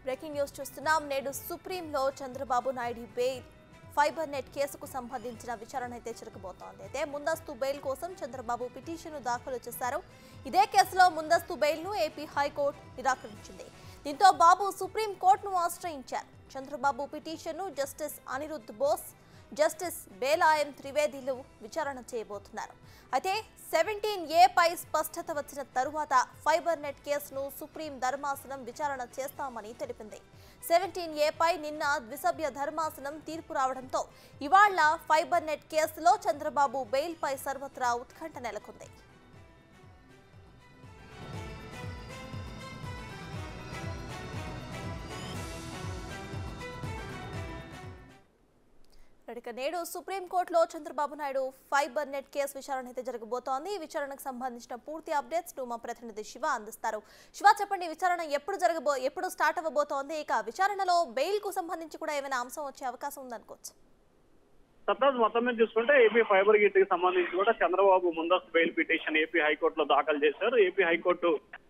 Breaking news చూస్తున్నాం. నేడు సుప్రీంలో Chandrababu Naidu bail fiber net కేసుకు సంబంధించిన విచారణ అయితే జరగబోతోంది. అయితే ముందస్తు బెయిల్ కోసం చంద్రబాబు పిటిషన్ దాఖలు చేశారు. ఇదే కేసులో ముందస్తు బెయిల్ను ఏపీ హైకోర్టు నిరాకరించింది. దీంతో బాబు సుప్రీం కోర్టును ఆశ్రయించారు. చంద్రబాబు పిటిషన్ను జస్టిస్ అనిరుద్ధ్ బోస్, జస్టిస్ బేలాయం త్రివేదిలు విచారణ చేయబోతున్నారు. అయితే 17A పై స్పష్టత వచ్చిన తరువాత ఫైబర్ నెట్ కేసును సుప్రీం ధర్మాసనం విచారణ చేస్తామని తెలిపింది. 17A పై నిన్న ద్విసభ్య ధర్మాసనం తీర్పు రావడంతో ఇవాళ ఫైబర్ నెట్ కేసులో చంద్రబాబు బెయిల్ పై సర్వత్రా ఉత్కంఠ నెలకొంది. నేడు సుప్రీంకోర్టులో Chandrababu Naidu fibre net case విచారణ అయితే జరగబోతోంది. ఈ విచారణకు సంబంధించిన పూర్తి అప్డేట్స్ మా ప్రతినిధి శివ అందిస్తారు. శివ, చెప్పండి, విచారణ ఎప్పుడు స్టార్ట్ అవ్వబోతోంది? ఇక విచారణలో బెయిల్ కు సంబంధించి కూడా ఏమైనా అంశం వచ్చే అవకాశం ఉందనుకోవచ్చు? సత్తాజ్ మొత్తం మీద చూసుకుంటే ఏపీ ఫైబర్ గిట్ కి సంబంధించి కూడా చంద్రబాబు ముందస్తు బెయిల్ పిటిషన్ ఏపీ హైకోర్టులో దాఖలు చేశారు. ఏపీ హైకోర్టు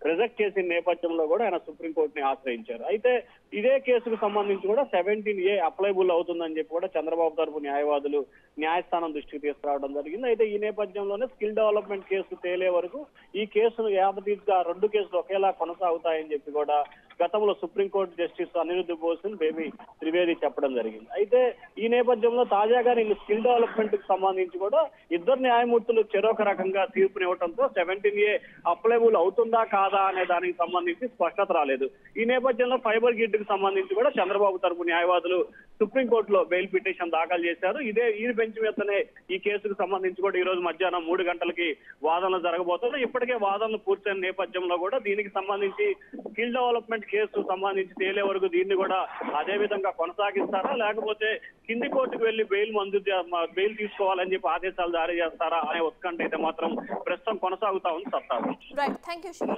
రిజెక్ట్ చేసిన నేపథ్యంలో కూడా ఆయన సుప్రీంకోర్టుని ఆశ్రయించారు. అయితే ఇదే కేసుకు సంబంధించి కూడా 17A అప్లైబుల్ అవుతుందని చెప్పి కూడా చంద్రబాబు తరపు న్యాయవాదులు న్యాయస్థానం దృష్టికి తీసుకురావడం జరిగింది. అయితే ఈ నేపథ్యంలోనే స్కిల్ డెవలప్మెంట్ కేసు తేలే వరకు ఈ కేసును యావతీగా 2 కేసులు ఒకేలా కొనసాగుతాయని చెప్పి కూడా గతంలో సుప్రీంకోర్టు జస్టిస్ అనిరుద్ధ్ బోస్, బేబీ త్రివేది చెప్పడం జరిగింది. అయితే ఈ నేపథ్యంలో తాజాగా నేను స్కిల్ డెవలప్మెంట్ కు సంబంధించి కూడా ఇద్దరు న్యాయమూర్తులు చెరొక రకంగా తీర్పునివ్వడంతో 17A అప్లైబుల్ అవుతుందా కాదా అనే దానికి సంబంధించి స్పష్టత రాలేదు. ఈ నేపథ్యంలో ఫైబర్ గిట్ కి సంబంధించి కూడా చంద్రబాబు తరపు న్యాయవాదులు సుప్రీంకోర్టులో బెయిల్ పిటిషన్ దాఖలు చేశారు. ఈ బెంచ్ మీదనే ఈ కేసుకు సంబంధించి కూడా ఈ రోజు మధ్యాహ్నం 3 గంటలకి వాదనలు జరగబోతుంది. ఇప్పటికే వాదనలు పూర్తయిన నేపథ్యంలో కూడా దీనికి సంబంధించి స్కిల్ డెవలప్మెంట్ కేసు సంబంధించి తేలే వరకు దీన్ని కూడా అదే విధంగా కొనసాగిస్తారా, లేకపోతే కింది కోర్టుకు వెళ్లి బెయిల్ తీసుకోవాలని చెప్పి ఆదేశాలు జారీ చేస్తారా అనే ఉత్కంఠ అయితే మాత్రం ప్రస్తుతం కొనసాగుతా ఉంది. సత్తా. Right, thank you Shiva.